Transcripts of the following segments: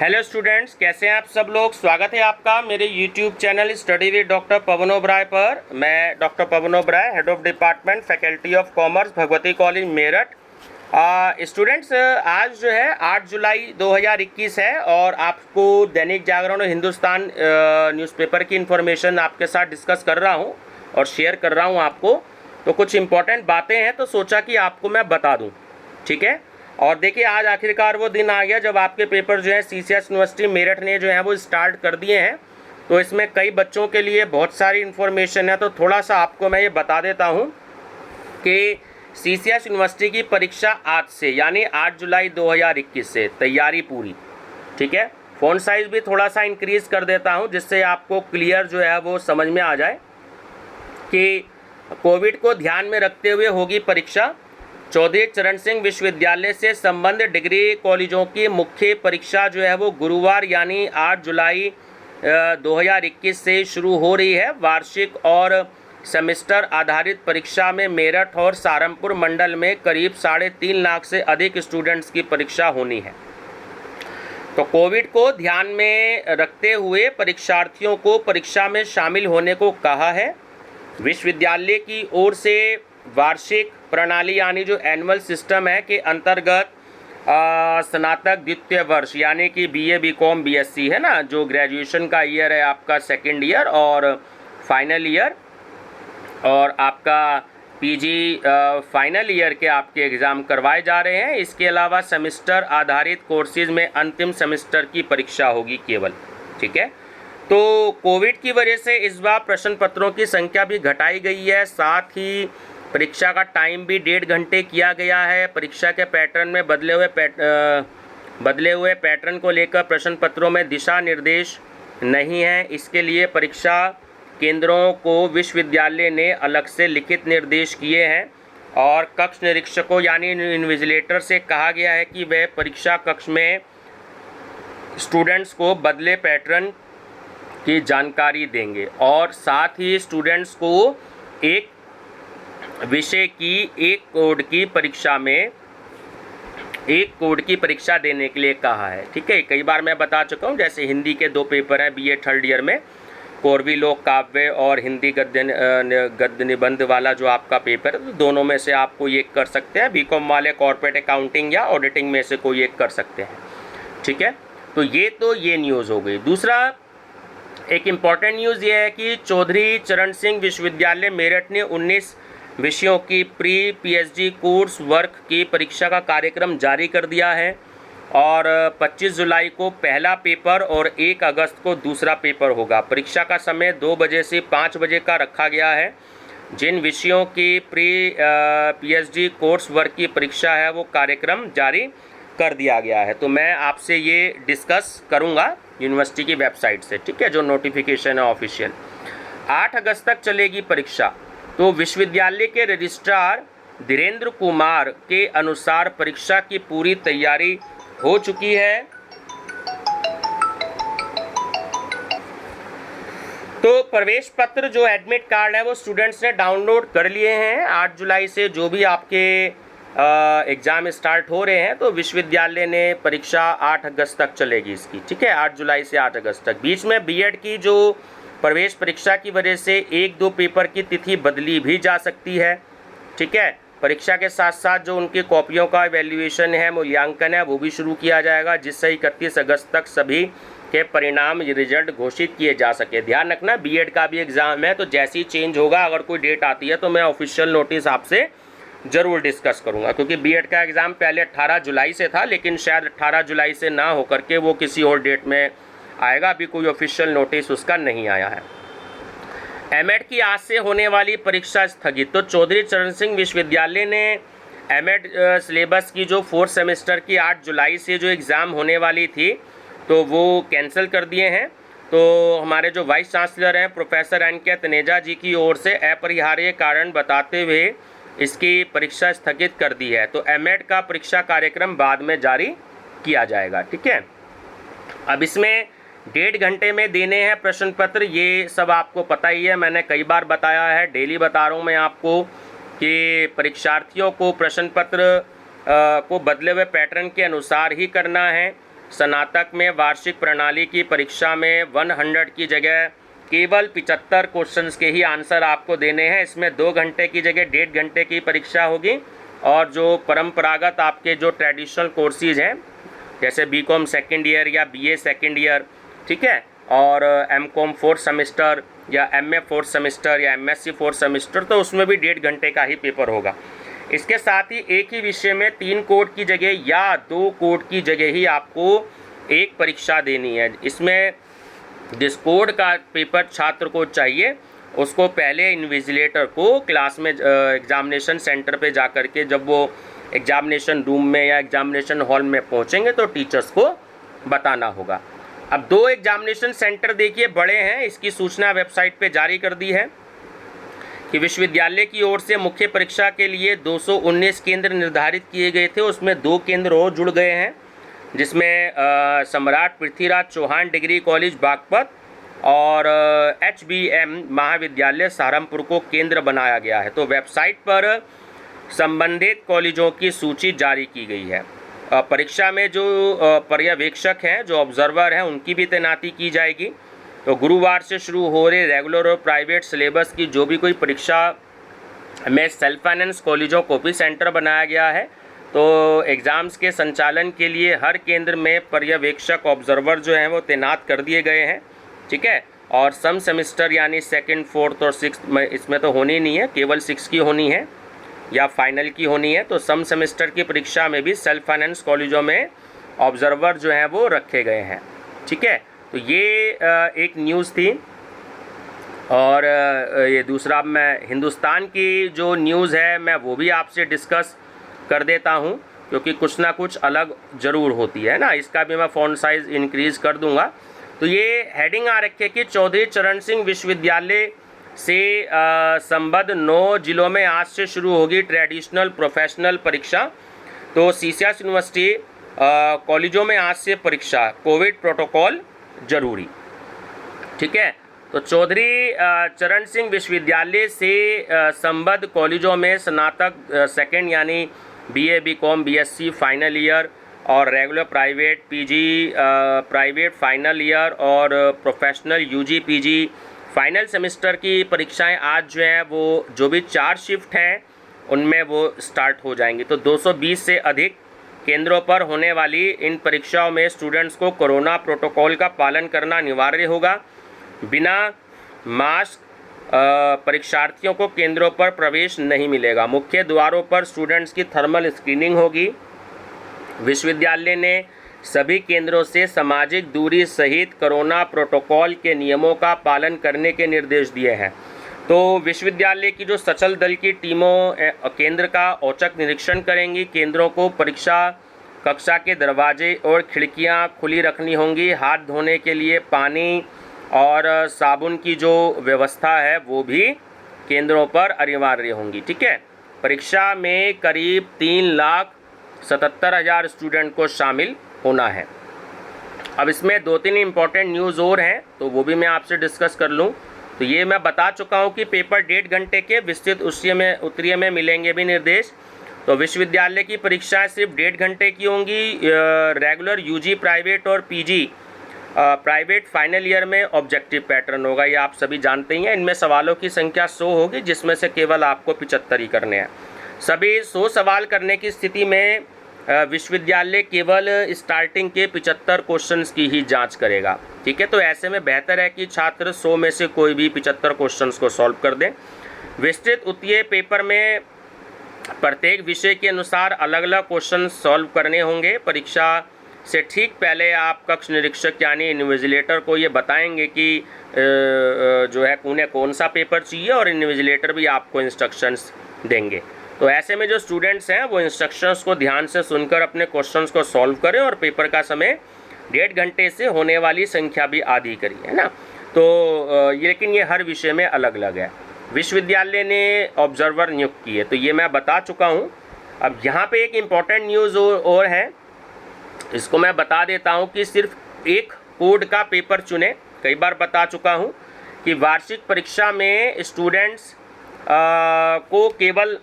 Hello students, कैसे हैं आप सब लोग। स्वागत है आपका मेरे YouTube channel study with doctor Pawan Oberoi पर। मैं doctor Pawan Oberoi, head of department faculty of commerce, Bhagwati college Meerut. Students, आज जो है 8 जुलाई 2021 है और आपको दैनिक जागरण और हिंदुस्तान न्यूज़पेपर की इन्फॉर्मेशन आपके साथ डिस्कस कर रहा हूं और शेयर कर रहा हूं आपको। तो कुछ इंपॉर्टेंट बातें हैं तो सोचा कि आपको मैं बता दूं, ठीक है। और देखिए, आज आखिरकार वो दिन आ गया जब आपके पेपर जो है सीसीएस यूनिवर्सिटी मेरठ ने जो है वो स्टार्ट कर दिए हैं। तो इसमें कई बच्चों के लिए बहुत सारी इन्फॉर्मेशन है, तो थोड़ा सा आपको मैं ये बता देता हूँ कि सीसीएस यूनिवर्सिटी की परीक्षा आज से यानी 8 जुलाई 2021 से तैयारी पूरी, ठीक है। फ़ॉन्ट साइज़ भी थोड़ा सा इंक्रीज़ कर देता हूँ जिससे आपको क्लियर जो है वो समझ में आ जाए कि कोविड को ध्यान में रखते हुए होगी परीक्षा। चौधरी चरण सिंह विश्वविद्यालय से संबद्ध डिग्री कॉलेजों की मुख्य परीक्षा जो है वो गुरुवार यानी 8 जुलाई 2021 से शुरू हो रही है। वार्षिक और सेमेस्टर आधारित परीक्षा में मेरठ और सहारनपुर मंडल में करीब 3.5 लाख से अधिक स्टूडेंट्स की परीक्षा होनी है। तो कोविड को ध्यान में रखते हुए परीक्षार्थियों को परीक्षा में शामिल होने को कहा है। विश्वविद्यालय की ओर से वार्षिक प्रणाली यानी जो एनुअल सिस्टम है के अंतर्गत स्नातक द्वितीय वर्ष यानी कि बीए, बीकॉम, बीएससी है ना, जो ग्रेजुएशन का ईयर है आपका सेकेंड ईयर और फाइनल ईयर, और आपका पीजी फाइनल ईयर के आपके एग्ज़ाम करवाए जा रहे हैं। इसके अलावा सेमेस्टर आधारित कोर्सेज में अंतिम सेमेस्टर की परीक्षा होगी केवल, ठीक है। तो कोविड की वजह से इस बार प्रश्न पत्रों की संख्या भी घटाई गई है, साथ ही परीक्षा का टाइम भी 1.5 घंटे किया गया है। परीक्षा के पैटर्न में बदले हुए पैटर्न को लेकर प्रश्न पत्रों में दिशा निर्देश नहीं है। इसके लिए परीक्षा केंद्रों को विश्वविद्यालय ने अलग से लिखित निर्देश किए हैं और कक्ष निरीक्षकों यानी इन्विजिलेटर से कहा गया है कि वे परीक्षा कक्ष में स्टूडेंट्स को बदले पैटर्न की जानकारी देंगे और साथ ही स्टूडेंट्स को एक विषय की एक कोड की परीक्षा देने के लिए कहा है, ठीक है। कई बार मैं बता चुका हूँ, जैसे हिंदी के 2 पेपर हैं बीए थर्ड ईयर में, कोरवी लोक काव्य और हिंदी गद्य निबंध वाला जो आपका पेपर है, तो दोनों में से आप कोई एक कर सकते हैं। बीकॉम वाले कॉर्पोरेट अकाउंटिंग या ऑडिटिंग में से कोई एक कर सकते हैं, ठीक है। तो ये न्यूज़ हो गई। दूसरा एक इम्पॉर्टेंट न्यूज़ ये है कि चौधरी चरण सिंह विश्वविद्यालय मेरठ ने 19 विषयों की प्री पीएचडी कोर्स वर्क की परीक्षा का कार्यक्रम जारी कर दिया है और 25 जुलाई को पहला पेपर और 1 अगस्त को दूसरा पेपर होगा। परीक्षा का समय 2 बजे से 5 बजे का रखा गया है। जिन विषयों की प्री पीएचडी कोर्स वर्क की परीक्षा है वो कार्यक्रम जारी कर दिया गया है। तो मैं आपसे ये डिस्कस करूँगा यूनिवर्सिटी की वेबसाइट से, ठीक है, जो नोटिफिकेशन है ऑफिशियल। 8 अगस्त तक चलेगी परीक्षा। तो विश्वविद्यालय के रजिस्ट्रार धीरेन्द्र कुमार के अनुसार परीक्षा की पूरी तैयारी हो चुकी है। तो प्रवेश पत्र जो एडमिट कार्ड है वो स्टूडेंट्स ने डाउनलोड कर लिए हैं। 8 जुलाई से जो भी आपके एग्ज़ाम स्टार्ट हो रहे हैं, तो विश्वविद्यालय ने परीक्षा 8 अगस्त तक चलेगी इसकी, ठीक है, 8 जुलाई से 8 अगस्त तक। बीच में बीएड की जो प्रवेश परीक्षा की वजह से 1-2 पेपर की तिथि बदली भी जा सकती है, ठीक है। परीक्षा के साथ साथ जो उनकी कॉपियों का वैल्यूएशन है, मूल्यांकन है, वो भी शुरू किया जाएगा जिससे 31 अगस्त तक सभी के परिणाम रिजल्ट घोषित किए जा सके। ध्यान रखना, बीएड का भी एग्ज़ाम है, तो जैसे ही चेंज होगा, अगर कोई डेट आती है तो मैं ऑफिशियल नोटिस आपसे ज़रूर डिस्कस करूँगा, क्योंकि बीएड का एग्ज़ाम पहले 18 जुलाई से था, लेकिन शायद 18 जुलाई से ना होकर के वो किसी और डेट में आएगा। अभी कोई ऑफिशियल नोटिस उसका नहीं आया है। एमएड की आज से होने वाली परीक्षा स्थगित। तो चौधरी चरण सिंह विश्वविद्यालय ने एमएड सिलेबस की जो 4th सेमेस्टर की 8 जुलाई से जो एग्ज़ाम होने वाली थी, तो वो कैंसिल कर दिए हैं। तो हमारे जो वाइस चांसलर हैं प्रोफेसर एन.के. तनेजा जी की ओर से अपरिहार्य कारण बताते हुए इसकी परीक्षा स्थगित कर दी है। तो एमएड का परीक्षा कार्यक्रम बाद में जारी किया जाएगा, ठीक है। अब इसमें 1.5 घंटे में देने हैं प्रश्न पत्र, ये सब आपको पता ही है, मैंने कई बार बताया है, डेली बता रहा हूँ मैं आपको कि परीक्षार्थियों को प्रश्न पत्र को बदले हुए पैटर्न के अनुसार ही करना है। स्नातक में वार्षिक प्रणाली की परीक्षा में 100 की जगह केवल 75 क्वेश्चंस के ही आंसर आपको देने हैं। इसमें 2 घंटे की जगह 1.5 घंटे की परीक्षा होगी। और जो परंपरागत आपके जो ट्रेडिशनल कोर्सेज हैं जैसे बीकॉम सेकेंड ईयर या बीए सेकेंड ईयर, ठीक है, और एमकॉम 4th सेमेस्टर या एमए 4th सेमेस्टर या एमएससी 4th सेमेस्टर, तो उसमें भी 1.5 घंटे का ही पेपर होगा। इसके साथ ही एक ही विषय में 3 कोड की जगह या 2 कोड की जगह ही आपको एक परीक्षा देनी है। इसमें जिस कोड का पेपर छात्र को चाहिए उसको पहले इन्विजिलेटर को क्लास में एग्जामिनेशन सेंटर पे जा कर के जब वो एग्जामिनेशन रूम में या एग्जामिनेशन हॉल में पहुंचेंगे तो टीचर्स को बताना होगा। अब 2 एग्जामिनेशन सेंटर देखिए बड़े हैं, इसकी सूचना वेबसाइट पे जारी कर दी है कि विश्वविद्यालय की ओर से मुख्य परीक्षा के लिए 219 केंद्र निर्धारित किए गए थे, उसमें 2 केंद्र और जुड़ गए हैं, जिसमें सम्राट पृथ्वीराज चौहान डिग्री कॉलेज बागपत और HBM महाविद्यालय सहारनपुर को केंद्र बनाया गया है। तो वेबसाइट पर संबंधित कॉलेजों की सूची जारी की गई है। परीक्षा में जो पर्यवेक्षक हैं, जो ऑब्जर्वर हैं, उनकी भी तैनाती की जाएगी। तो गुरुवार से शुरू हो रहे रेगुलर और प्राइवेट सिलेबस की जो भी कोई परीक्षा में सेल्फ फाइनेंस कॉलेजों को भी सेंटर बनाया गया है। तो एग्ज़ाम्स के संचालन के लिए हर केंद्र में पर्यवेक्षक ऑब्जर्वर जो हैं वो तैनात कर दिए गए हैं, ठीक है। और सम सेमेस्टर यानी 2nd, 4th और 6th में इसमें तो होनी नहीं है, केवल 6 की होनी है या फाइनल की होनी है। तो सम सेमेस्टर की परीक्षा में भी सेल्फ फाइनेंस कॉलेजों में ऑब्जर्वर जो हैं वो रखे गए हैं, ठीक है। तो ये एक न्यूज़ थी। और ये दूसरा मैं हिंदुस्तान की जो न्यूज़ है मैं वो भी आपसे डिस्कस कर देता हूँ, क्योंकि कुछ ना कुछ अलग ज़रूर होती है ना। इसका भी मैं फ़ॉन्ट साइज़ इंक्रीज़ कर दूँगा। तो ये हेडिंग आ रखी है कि चौधरी चरण सिंह विश्वविद्यालय से संबद्ध 9 जिलों में आज से शुरू होगी ट्रेडिशनल प्रोफेशनल परीक्षा। तो सीसीएस यूनिवर्सिटी कॉलेजों में आज से परीक्षा, कोविड प्रोटोकॉल जरूरी, ठीक है। तो चौधरी चरण सिंह विश्वविद्यालय से संबद्ध कॉलेजों में स्नातक सेकेंड यानी BA BCom BSc final year और regular private PG private final year और professional UG PG final semester की परीक्षाएं आज जो हैं वो जो भी 4 शिफ्ट हैं उनमें वो स्टार्ट हो जाएंगी। तो 220 से अधिक केंद्रों पर होने वाली इन परीक्षाओं में स्टूडेंट्स को कोरोना प्रोटोकॉल का पालन करना अनिवार्य होगा। बिना मास्क परीक्षार्थियों को केंद्रों पर प्रवेश नहीं मिलेगा। मुख्य द्वारों पर स्टूडेंट्स की थर्मल स्क्रीनिंग होगी। विश्वविद्यालय ने सभी केंद्रों से सामाजिक दूरी सहित कोरोना प्रोटोकॉल के नियमों का पालन करने के निर्देश दिए हैं। तो विश्वविद्यालय की जो सचल दल की टीमों केंद्र का औचक निरीक्षण करेंगी। केंद्रों को परीक्षा कक्षा के दरवाजे और खिड़कियां खुली रखनी होंगी। हाथ धोने के लिए पानी और साबुन की जो व्यवस्था है वो भी केंद्रों पर अनिवार्य होंगी, ठीक है। परीक्षा में करीब 3,77,000 स्टूडेंट को शामिल होना है। अब इसमें 2-3 इम्पॉर्टेंट न्यूज़ और हैं तो वो भी मैं आपसे डिस्कस कर लूँ। तो ये मैं बता चुका हूँ कि पेपर 1.5 घंटे के विस्तृत उत्तरीय में मिलेंगे भी निर्देश। तो विश्वविद्यालय की परीक्षाएं सिर्फ 1.5 घंटे की होंगी। रेगुलर यूजी प्राइवेट और पीजी प्राइवेट फाइनल ईयर में ऑब्जेक्टिव पैटर्न होगा, ये आप सभी जानते ही हैं। इनमें सवालों की संख्या 100 होगी, जिसमें से केवल आपको 75 ही करने हैं। सभी 100 सवाल करने की स्थिति में विश्वविद्यालय केवल स्टार्टिंग के 75 क्वेश्चंस की ही जांच करेगा, ठीक है। तो ऐसे में बेहतर है कि छात्र 100 में से कोई भी 75 क्वेश्चंस को सॉल्व कर दें। विस्तृत उत्तरीय पेपर में प्रत्येक विषय के अनुसार अलग अलग क्वेश्चन सॉल्व करने होंगे। परीक्षा से ठीक पहले आप कक्ष निरीक्षक यानी इन्विजिलेटर को ये बताएंगे कि जो है उन्हें कौन सा पेपर चाहिए, और इन्विजिलेटर भी आपको इंस्ट्रक्शंस देंगे। तो ऐसे में जो स्टूडेंट्स हैं वो इंस्ट्रक्शंस को ध्यान से सुनकर अपने क्वेश्चंस को सॉल्व करें और पेपर का समय 1.5 घंटे से होने वाली संख्या भी आधी करिए, है ना। तो लेकिन ये हर विषय में अलग अलग है। विश्वविद्यालय ने ऑब्जर्वर नियुक्त किए, तो ये मैं बता चुका हूँ। अब यहाँ पे एक इम्पॉर्टेंट न्यूज़ और है, इसको मैं बता देता हूँ कि सिर्फ एक कोड का पेपर चुने। कई बार बता चुका हूँ कि वार्षिक परीक्षा में स्टूडेंट्स को केवल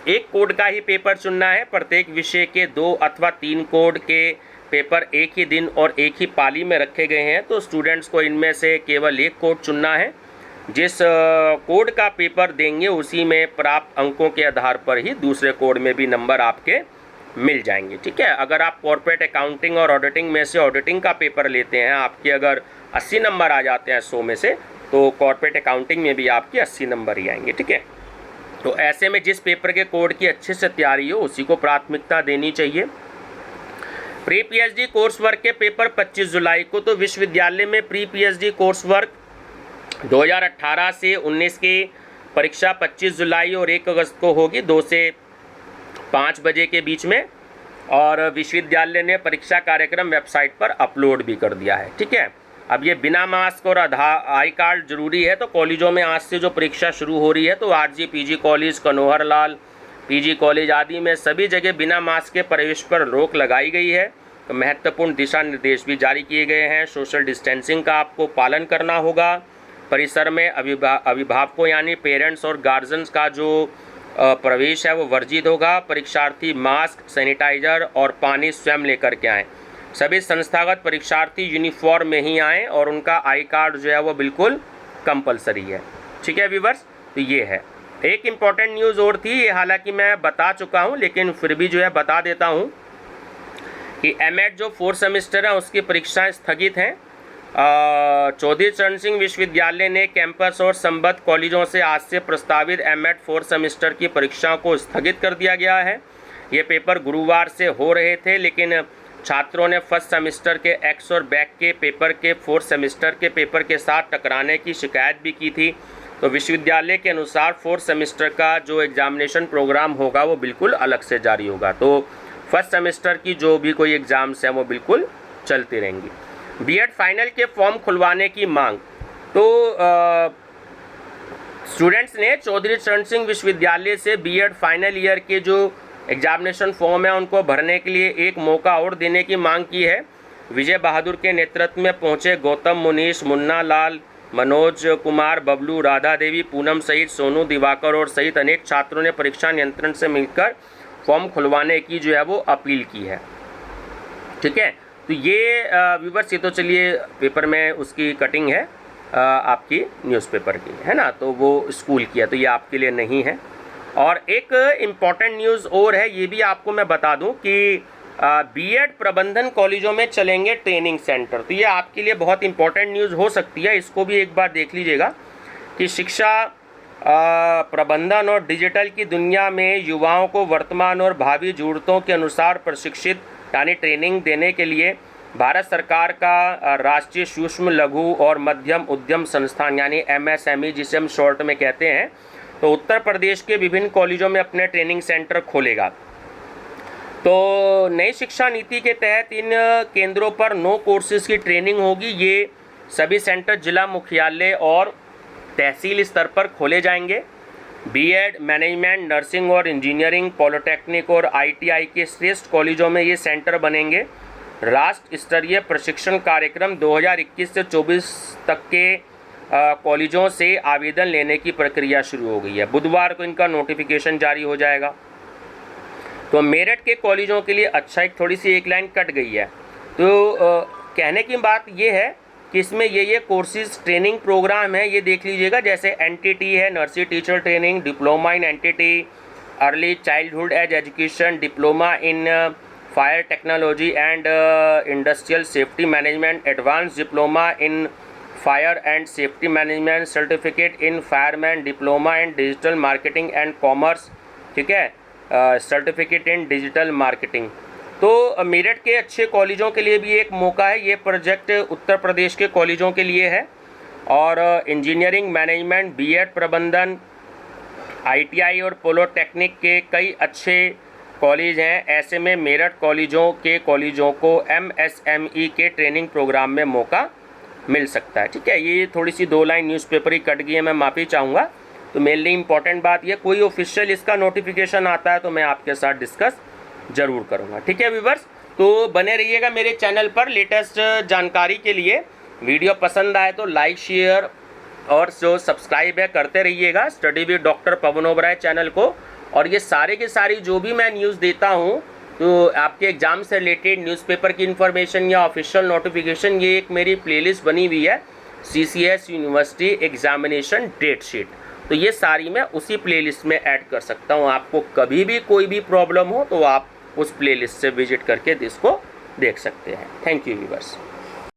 एक कोड का ही पेपर चुनना है। प्रत्येक विषय के 2 अथवा 3 कोड के पेपर एक ही दिन और एक ही पाली में रखे गए हैं, तो स्टूडेंट्स को इनमें से केवल एक कोड चुनना है। जिस कोड का पेपर देंगे उसी में प्राप्त अंकों के आधार पर ही दूसरे कोड में भी नंबर आपके मिल जाएंगे। ठीक है, अगर आप कॉर्पोरेट अकाउंटिंग और ऑडिटिंग में से ऑडिटिंग का पेपर लेते हैं, आपके अगर 80 नंबर आ जाते हैं 100 में से, तो कॉर्पोरेट अकाउंटिंग में भी आपके 80 नंबर ही आएंगे। ठीक है, तो ऐसे में जिस पेपर के कोड की अच्छे से तैयारी हो उसी को प्राथमिकता देनी चाहिए। प्री पीएचडी कोर्स वर्क के पेपर 25 जुलाई को, तो विश्वविद्यालय में प्री पीएचडी कोर्स वर्क 2018 से 19 की परीक्षा 25 जुलाई और 1 अगस्त को होगी 2 से 5 बजे के बीच में, और विश्वविद्यालय ने परीक्षा कार्यक्रम वेबसाइट पर अपलोड भी कर दिया है। ठीक है, अब ये बिना मास्क और आई कार्ड जरूरी है, तो कॉलेजों में आज से जो परीक्षा शुरू हो रही है, तो आरजी पीजी कॉलेज, कनोहर लाल पीजी कॉलेज आदि में सभी जगह बिना मास्क के प्रवेश पर रोक लगाई गई है। तो महत्वपूर्ण दिशा निर्देश भी जारी किए गए हैं। सोशल डिस्टेंसिंग का आपको पालन करना होगा। परिसर में अभिभावकों यानी पेरेंट्स और गार्जियंस का जो प्रवेश है वो वर्जित होगा। परीक्षार्थी मास्क, सैनिटाइजर और पानी स्वयं लेकर के आएँ। सभी संस्थागत परीक्षार्थी यूनिफॉर्म में ही आएँ और उनका आई कार्ड जो है वो बिल्कुल कंपलसरी है। ठीक है व्यूअर्स, तो ये है। एक इम्पॉर्टेंट न्यूज़ और थी, ये हालांकि मैं बता चुका हूँ लेकिन फिर भी जो है बता देता हूँ कि एमएड जो 4th सेमेस्टर है उसकी परीक्षाएं स्थगित हैं। चौधरी चरण सिंह विश्वविद्यालय ने कैंपस और संबद्ध कॉलेजों से आज से प्रस्तावित एमएड 4th सेमेस्टर की परीक्षाओं को स्थगित कर दिया गया है। ये पेपर गुरुवार से हो रहे थे, लेकिन छात्रों ने फर्स्ट सेमेस्टर के एक्स और बैक के पेपर के 4th सेमेस्टर के पेपर के साथ टकराने की शिकायत भी की थी। तो विश्वविद्यालय के अनुसार 4th सेमेस्टर का जो एग्जामिनेशन प्रोग्राम होगा वो बिल्कुल अलग से जारी होगा। तो फर्स्ट सेमेस्टर की जो भी कोई एग्ज़ाम्स हैं वो बिल्कुल चलती रहेंगी। बीएड फाइनल के फॉर्म खुलवाने की मांग, तो स्टूडेंट्स ने चौधरी चरण सिंह विश्वविद्यालय से बीएड फाइनल ईयर के जो एग्जामिनेशन फॉर्म है उनको भरने के लिए एक मौका और देने की मांग की है। विजय बहादुर के नेतृत्व में पहुंचे गौतम, मुनीश, मुन्ना लाल, मनोज कुमार, बबलू, राधा देवी, पूनम सहित सोनू, दिवाकर और सहित अनेक छात्रों ने परीक्षा नियंत्रण से मिलकर फॉर्म खुलवाने की जो है वो अपील की है। ठीक है, तो ये व्यूअर्स, ये तो चलिए पेपर में उसकी कटिंग है आपकी न्यूज़पेपर की, है ना, तो वो स्कूल की है, तो ये आपके लिए नहीं है। और एक इम्पॉर्टेंट न्यूज़ और है, ये भी आपको मैं बता दूं कि बीएड प्रबंधन कॉलेजों में चलेंगे ट्रेनिंग सेंटर। तो ये आपके लिए बहुत इंपॉर्टेंट न्यूज़ हो सकती है, इसको भी एक बार देख लीजिएगा कि शिक्षा प्रबंधन और डिजिटल की दुनिया में युवाओं को वर्तमान और भावी ज़रूरतों के अनुसार प्रशिक्षित यानी ट्रेनिंग देने के लिए भारत सरकार का राष्ट्रीय सूक्ष्म लघु और मध्यम उद्यम संस्थान यानी MSME, जिसे हम शॉर्ट में कहते हैं, तो उत्तर प्रदेश के विभिन्न कॉलेजों में अपने ट्रेनिंग सेंटर खोलेगा। तो नई शिक्षा नीति के तहत इन केंद्रों पर 9 कोर्सेज की ट्रेनिंग होगी। ये सभी सेंटर जिला मुख्यालय और तहसील स्तर पर खोले जाएंगे। बीएड, मैनेजमेंट, नर्सिंग और इंजीनियरिंग, पॉलिटेक्निक और ITI के श्रेष्ठ कॉलेजों में ये सेंटर बनेंगे। राष्ट्र स्तरीय प्रशिक्षण कार्यक्रम 2021 से 24 तक के कॉलेजों से आवेदन लेने की प्रक्रिया शुरू हो गई है। बुधवार को इनका नोटिफिकेशन जारी हो जाएगा। तो मेरठ के कॉलेजों के लिए अच्छा, एक थोड़ी सी एक लाइन कट गई है। तो कहने की बात ये है कि इसमें ये कोर्सेज ट्रेनिंग प्रोग्राम है, ये देख लीजिएगा। जैसे NTT है, nursery teacher training, diploma in NTT, early childhood age education, diploma in fire technology and industrial safety management, advance diploma in fire and safety management, certificate in fireman, diploma in digital marketing and commerce, ठीक है, certificate in digital marketing. तो मेरठ के अच्छे कॉलेजों के लिए भी एक मौका है। ये प्रोजेक्ट उत्तर प्रदेश के कॉलेजों के लिए है। और इंजीनियरिंग, मैनेजमेंट, बीएड प्रबंधन, ITI और पॉलिटेक्निक के कई अच्छे कॉलेज हैं। ऐसे में मेरठ कॉलेजों को MSME के ट्रेनिंग प्रोग्राम में मौका मिल सकता है। ठीक है, ये थोड़ी सी 2 लाइन न्यूज़पेपर ही कट गई है, मैं माफ़ी चाहूँगा। तो मेरे लिए इम्पॉर्टेंट बात ये, कोई ऑफिशियल इसका नोटिफिकेशन आता है तो मैं आपके साथ डिस्कस ज़रूर करूँगा। ठीक है व्यूवर्स, तो बने रहिएगा मेरे चैनल पर लेटेस्ट जानकारी के लिए। वीडियो पसंद आए तो लाइक, शेयर और जो सब्सक्राइब है करते रहिएगा study with doctor Pawan Oberoi channel को। और ये सारे के सारी जो भी मैं न्यूज़ देता हूँ तो आपके एग्ज़ाम से रिलेटेड न्यूज़पेपर की इन्फॉर्मेशन या ऑफिशियल नोटिफिकेशन, ये एक मेरी प्लेलिस्ट बनी हुई है CCS university examination date sheet. तो ये सारी मैं उसी प्लेलिस्ट में ऐड कर सकता हूँ। आपको कभी भी कोई भी प्रॉब्लम हो तो आप उस प्लेलिस्ट से विजिट करके इसको देख सकते हैं। Thank you viewers.